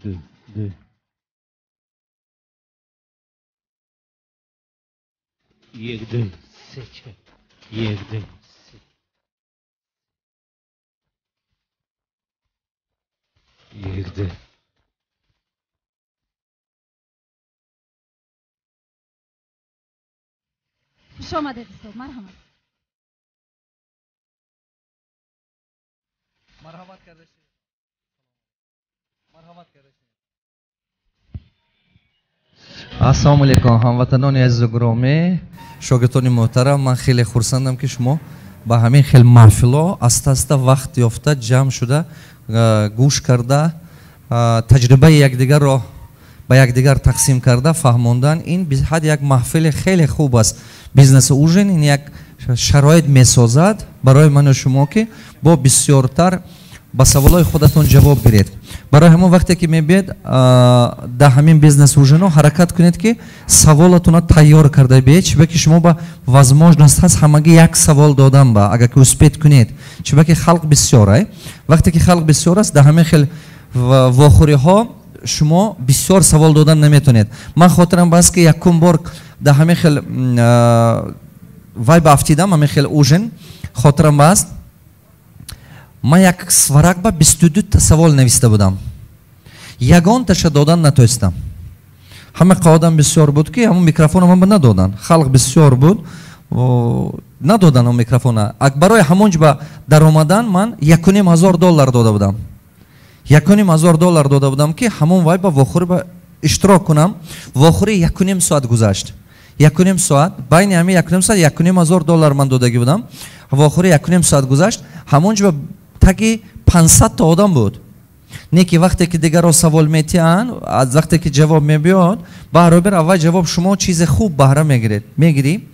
دو دو یک دو سه چهار یک دو سه یک دو خوش آمدید استاد. مرحمت. مرحمت کردشی. مرحمت کردشی. السلام علیکم هموطنان عزیز و گرامی، شاگردان محترم، من خیلی خرسندم که شما با همین خیلی محفلا آستا وقت یافته جمع شده گوش کرده تجربه یکدیگر را با یکدیگر تقسیم کرده فهموندن. این بی‌حد یک محفل خیلی خوب است. بیزنس اوژن این یک شرایط میسازد برای من و شما که با بسیارتر با سوالای خودتون جواب گیرید. برای همون وقتی که میبید در همین بیزنس اوژن حرکت کنید که سوالتون تیار کرده بیاید. چه که شما با возможность هست همگی یک سوال دادم با اگر که اسپید کنید. چه که خلق بسیاره. وقتی که خلق بسیار است در همین خیلی واخوری ها شما بسیار سوال دادن نمیتونید. من خاطرم باز که یکم بار در همین خیلی وایب افتیدم همین خیلی اوژن خاطرم باز من یک ورق با 22 تا سوال نوشته بودم. یگان تاش دادن نتونستم. همه قاعدم بسیار بود که همون میکروفون من ندادن. خلق بسیار بود ندادن اون میکروفون. برای همونج با در اومدن من $1,500 داده بودم. $1,500 داده بودم که همون وای با واخوری با اشتراک کنم. واخوری 1.5 ساعت گذشت. 1.5 ساعت بین همین 1.5 ساعت $1,500 من دادگی بودم. واخوری 1.5 ساعت گذشت. همونج با تاکی 500 تا آدم بود. نه که وقتی که دیگر را سوال میتین از وقتی که جواب میبیاد برابر اول جواب شما چیز خوب بهره میگیری.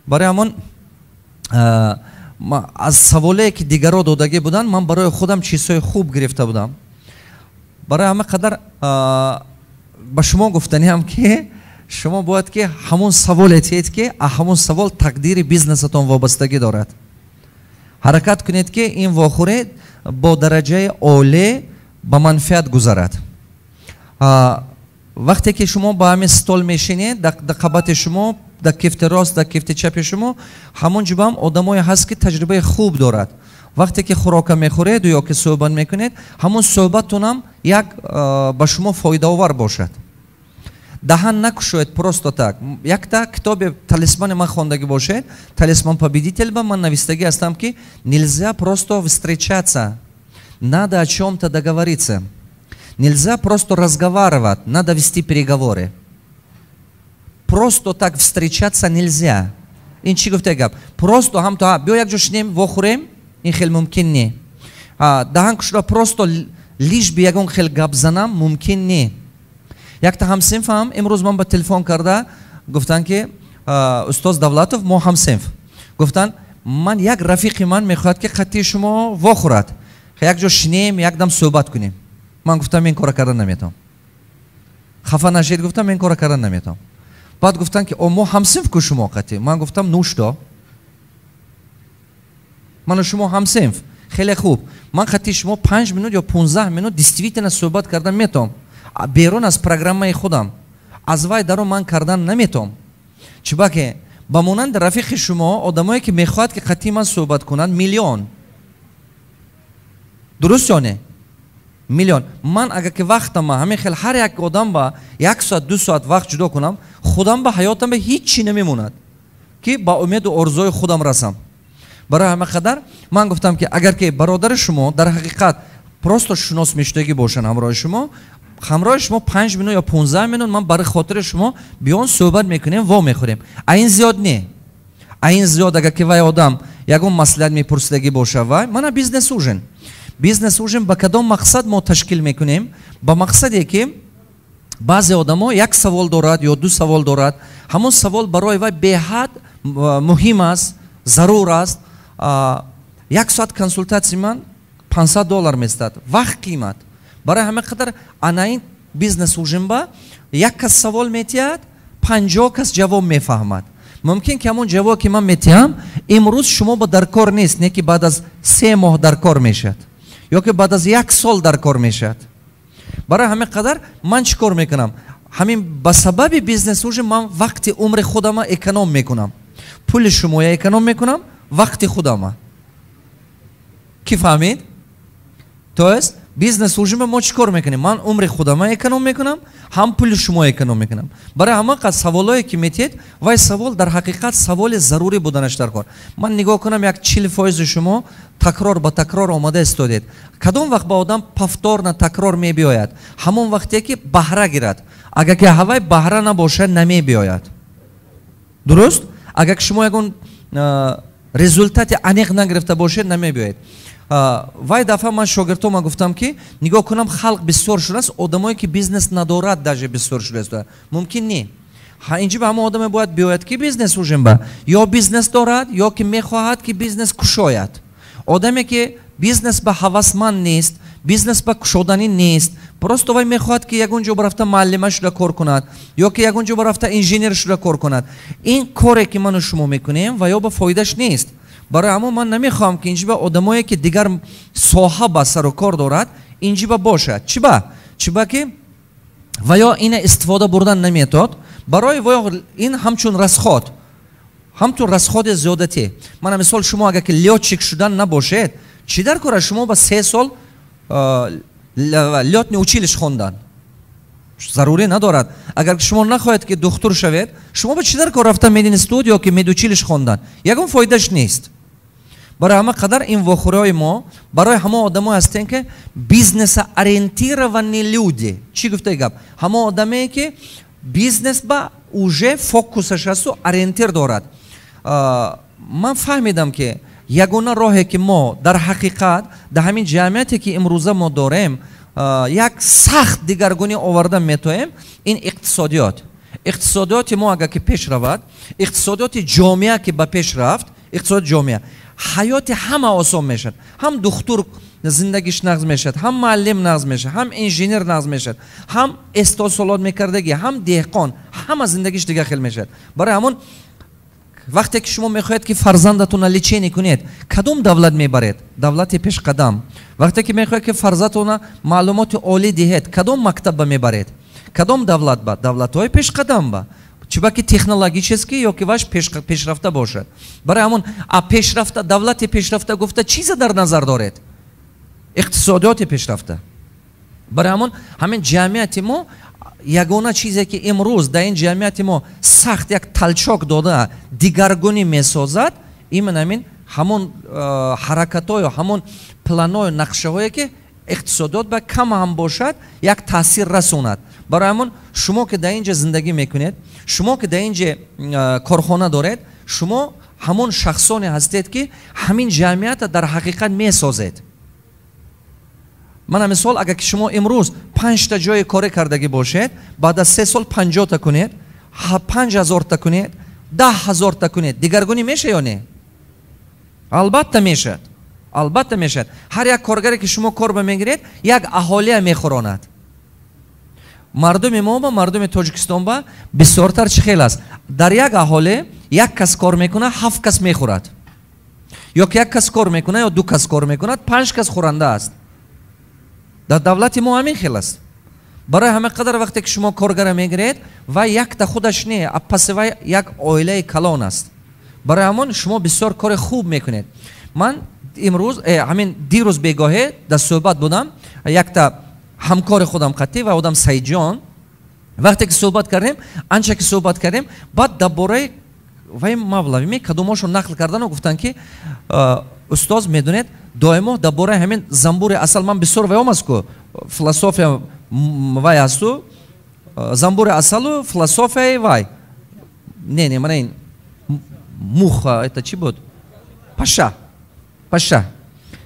برای همون از سوالی که دیگر را دادگی بودن من برای خودم چیزهای خوب گرفته بودم. برای همه قدر با شما گفتنی هم که شما باید که همون سوال اتید که همون سوال تقدیر بیزنستون وابستگی دارد. حرکت کنید که این واخوره با درجه عالی با منفعت گذارد. وقتی که شما با همین ستول میشینید در قبط شما در کفت راست در کفت چپ شما همون جبه هم آدمای هست که تجربه خوب دارد. وقتی که خوراک میخورید یا که صحبت میکنید همون صحبتتون هم یک با شما فایده آور باشد. دهن نکشوید پروستا так. یک تا کتاب талисман من خوندگی باشید. талисман победитель با من نوشتگی هستم که нельзя просто встречаться, надо о чем-то договориться. Нельзя просто разговаривать, надо вести переговоры. Просто так встречаться нельзя. این چی گفته گپ؟ просто هم تو بیا یک جوشنیم وخوریم این خیلی ممکن نه. دهن کشودا просто лишь به یگون خیلی گپ زنم ممکن نه. یک تا همسنف هم امروز من با تلفن کرده گفتن که استاد دولتوف ما همسنف گفتن من یک رفیق من میخواد که خطی شما واخورد یک جا شنیم یک دم صحبت کنیم. من گفتم این کار کردن نمیتونم. خفه نشید گفتم این کار کردن نمیتونم. بعد گفتن که ما همسنف کو شما خطی. من گفتم نوش دا من و شما همسنف خیلی خوب. من خطی شما 5 منوت یا 15 منوت دیستویتنا صحبت کردن میتونم. بیرون از پروگرام خودم از وای درو من کردن نمیتونم. چرا که با مانند رفیق شما آدمایی که میخواد که خطی من صحبت کنن میلیون درست یا نه؟ میلیون. من اگر که وقتم همین خیلی هر یک آدم با 1 ساعت 2 ساعت وقت جدا کنم خودم به حیاتم به هیچ چی نمیموند که با امید و آرزوی خودم رسم. برای همه قدر من گفتم که اگر که برادر شما در حقیقت پروست شناس میشتگی باشن همراه شما 5 منوت یا 15 منوت من برای خاطر شما بیان صحبت میکنیم و میخوریم. این زیاد نه. این زیاد اگر که وای آدم یگون مسئله میپرسیدگی باشه وای من بیزنس اوژن با کدام مقصد ما تشکیل میکنیم؟ با مقصدی که بعضی آدما یک سوال دارد یا 2 سوال دارد. همون سوال برای وای به‌حد مهم است، ضرور است. 1 ساعت کنسولتاسی من $500 میستد. وقت قیمت. برای همه قدر این بیزنس اوژن با یک کس سوال میتید 50 کس جواب میفهمد. ممکن که همون جواب که من میتیم امروز شما با در کار نیست، نه که بعد از 3 ماه در کار میشد یا که بعد از 1 سال در کار میشد. برای همین قدر من چیکار میکنم؟ همین به سبب بیزنس روز من وقت عمر خودم اکونوم میکنم. پول شما اکونوم میکنم، وقت خودم. کی فهمید؟ تو است بیزنس روز ما چیکار میکنیم؟ من عمر خودم اکونوم میکنم، هم پول شما اکونوم میکنم. برای همه قد سوالایی که میتید وای سوال در حقیقت سوال ضروری بودنش در کار. من نگاه کنم یک 40% شما تکرار با تکرار آماده استودید. کدام وقت با آدم پفتار نه تکرار می بیاید؟ همون وقتی که بهره گیرد. اگر که هوای بهره نباشه نمی بیاید. درست؟ اگر شما یکون رزولتات انیق نگرفته باشه نمی بیاید. وای دفعه من شاگردام گفتم که نگاه کنم خلق بسیار شده است، آدمایی که بیزنس ندارد داشه بسیار شده است. ممکن نی. اینجا به همه آدم باید بیاید که بیزنس روشن با یا بیزنس دارد یا که میخواهد که بیزنس کشاید. آدمی که بیزنس به هوسمند نیست، بیزنس به کشودنی نیست، پرست وای میخواهد که یگونجا برفته معلمش را کار کند یا که یگونجا برفته انجینیرش را کار کند. این کاری که من و شما میکنیم و یا به فایدهش نیست. برای اما من نمیخوام که اینجا آدمایی که دیگر ساحه با سر و کار دارد اینجا باشد. چی با که و یا این استفاده بردن نمیتاد. برای و این همچون رسخاد زیادتی. من مثال شما اگر که لیاتچیک شدن نباشید چی در کار شما با 3 سال لیات نیوچیلش خوندن ضروری ندارد. اگر شما نخواهید که دکتر شوید شما به چی در کار رفتن میدین استودیو که میدوچیلش خوندن یکم فایدهش نیست. برای همه قدر این وخورای ما برای همه آدم‌ها هستن که بیزنس орієнтовані люди. چی گفته گپ؟ همه آدمی که بیزنس با اوجه فوکوسش است و орієнтир دارد. من فهمیدم که یگانه راهی که ما در حقیقت در همین جامعه که امروزه ما داریم یک سخت دیگرگونی آوردن میتویم این اقتصادیات ما اگر که پیش رود، اقتصادیات جامعه که به پیش رفت، اقتصاد جامعه حیات همه آسان میشد. هم دکتر زندگیش نقض میشد، هم معلم نقض میشد، هم انجینیر نقض میشد، هم استاذ میکردگی، هم دهقان، همه زندگیش دیگه خیلی میشد. برای همون وقتی که شما میخواهید که فرزندتون لچینی کنید کدوم دولت میبرید؟ دولت پیش قدم. وقتی که میخواهید که فرزندتون معلومات عالی دهید کدوم مکتب میبرید؟ کدوم دولت با؟ دولت های پیش قدم با. چرا که تکنولوژیکی یا که واش پیشرفته باشد. برای همون پیشرفته دولت پیشرفته گفته چیز در نظر دارید؟ اقتصادیات پیشرفته. برای همین جامعه ما یگانه چیزی که امروز در این جامعه ما سخت یک تلچاک داده دیگرگونی میسازد این همین همون حرکت‌های و همون پلان‌های نقشه‌هایی که اقتصادیات با کم هم باشد یک تاثیر رسوند. برای همون شما که در اینجا زندگی میکنید، شما که در اینجا کارخانه دارید، شما همون شخصانی هستید که همین جامعه در حقیقت میسازید. من مثال اگر شما امروز 5 تا جای کاری کردگی باشید بعد از 3 سال 50 تا کنید، 5000 تا کنید، 10000 تا کنید، دیگرگونی میشه یا نه؟ البته میشد. البته میشد. هر یک کارگری که شما کار بمیگیرید یک اهالی میخوراند. مردم ما با مردم تاجیکستان با بسیارتر چه خیلی است. در یک اهالی یک کس کار میکنه 7 کس میخورد. یا که یک کس کار میکنه یا 2 کس کار میکند 5 کس خورنده است. در دولت ما همین خیلی است. برای همه قدر وقتی که شما کارگر میگیرید و یک تا خودش نه پس و یک عائله کلان است. برای همون شما بسیار کار خوب میکنید. من امروز همین دیروز بیگاهی در صحبت بودم یک تا همکار خودم قطعی و آدم سعید جان وقتی که صحبت کردیم آنچه که صحبت کردیم بعد درباره و مولوی کدوماشو نقل کردن و گفتن که استاد میدونید دائما درباره همین زنبور اصل من بسیار ویام است که فلسفه وای است زنبور اصل و فلسفه وای نه من این موخ это چی بود؟ پاشا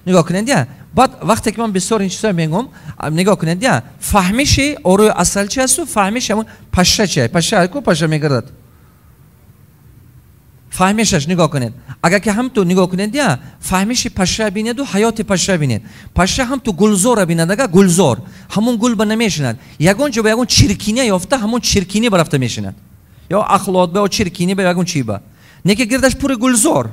نگاه کنید یا بعد وقتی که من بسیار این چیزا میگم نگاه کنید یا فهمیش اوروی اصل چی است و فهمیش همون پاشا چیه؟ پاشا میگردد. فهمیشش نگاه کنید. اگر که هم تو نگاه کنید یا فهمیش پاشا بینید و حیات پاشا بینید. پاشا هم تو گلزار بینید اگر گلزار همون گل به نمیشند. یگان جا به یگان چرکینی یافته همون چرکینی برفته میشند. یا اخلاق به و چرکینی به یگان چی با. نه که گردش پور گلزار.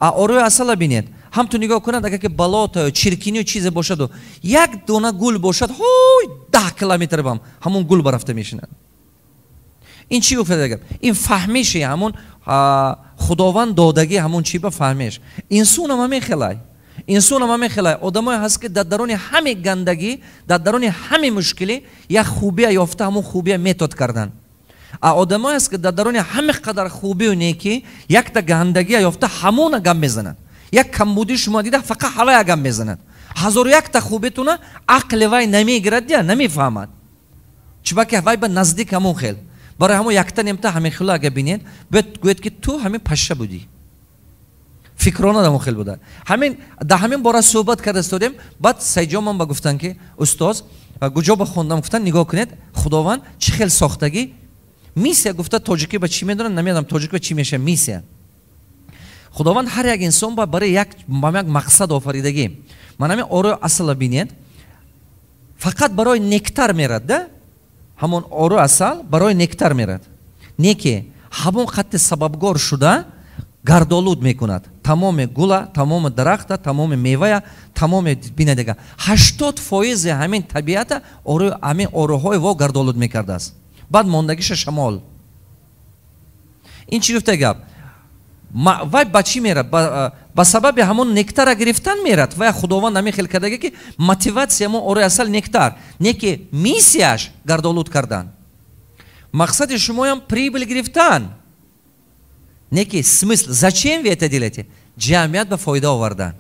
اوروی اصل بینید. ҳам ту нигоҳ кунад, агар ки балото чиркинию чизе бошаду як дона гул бошад, ҳой 10 километр бам ҳамон гул барафта мешинад. ин чӣ гуфта гап? ин фаҳмиши ҳамон худованд додаги ҳамон чӣ ба фаҳмиш. Инсон ҳам мехелай. Инсон ҳам мехелай. Одамое ҳаст ки дар даруни ҳаме гандагӣ, дар даруни ҳаме мушкилӣ як хубия ёфта, ҳамон хубия метод кардан. А одамое ҳаст ки дар даруни ҳаме қадар хубию некӣ, якта гандагия ёфта ҳамона гам мезанад. Як камбудӣ шумо дида фақат ҳавая гам мезанад. ҳазору якта хубитуна ақли вай намегирад я намефаҳмад. Чубаки вай ба наздик ҳамон хел. Барои ҳамон якта немта ҳамин хело агар бинед, гӯед ки ту ҳамин паша будӣ. Фикрона ҳамон хел буда. Ҳамин да ҳамин бора суҳбат карда истодем, баъд сайҷо ман ба гуфтан ки устоз гуҷо ба хондам гуфтан нигоҳ кунед, худованд чӣ хел сохтагӣ миссия гуфта тоҷикӣ ба чӣ медонад, намедонам тоҷикӣ ба чӣ меша миссия. Худованд ҳар як инсон ба барои як мақсад офаридагӣ. Ман ҳамин орои асала бинед, фақат барои нектар мерад да? ҳамон орои асал барои нектар мерад. Не ки ҳамон қатти сабабгор шуда гардолуд мекунад. Тамоми гула, тамоми дарахта, тамоми мевая, тамоми бинадага. 80% ҳамин табиата ҳамин ороҳои во гардолуд мекардааст. Баъд мондагиша шамол. Ин чӣ гуфта гап? Вай ба чӣ мерад? Ба сабаби ҳамон нектара гирифтан мерад. Вай худованд ҳамин хел кардаги ки мотивация ҳамон орои асал нектар, не ки миссияш гардолуд кардан. Мақсади шумоям прибыль гирифтан, не ки смысл. Зачем вы это делаете? Ҷамъият ба фоида овардан.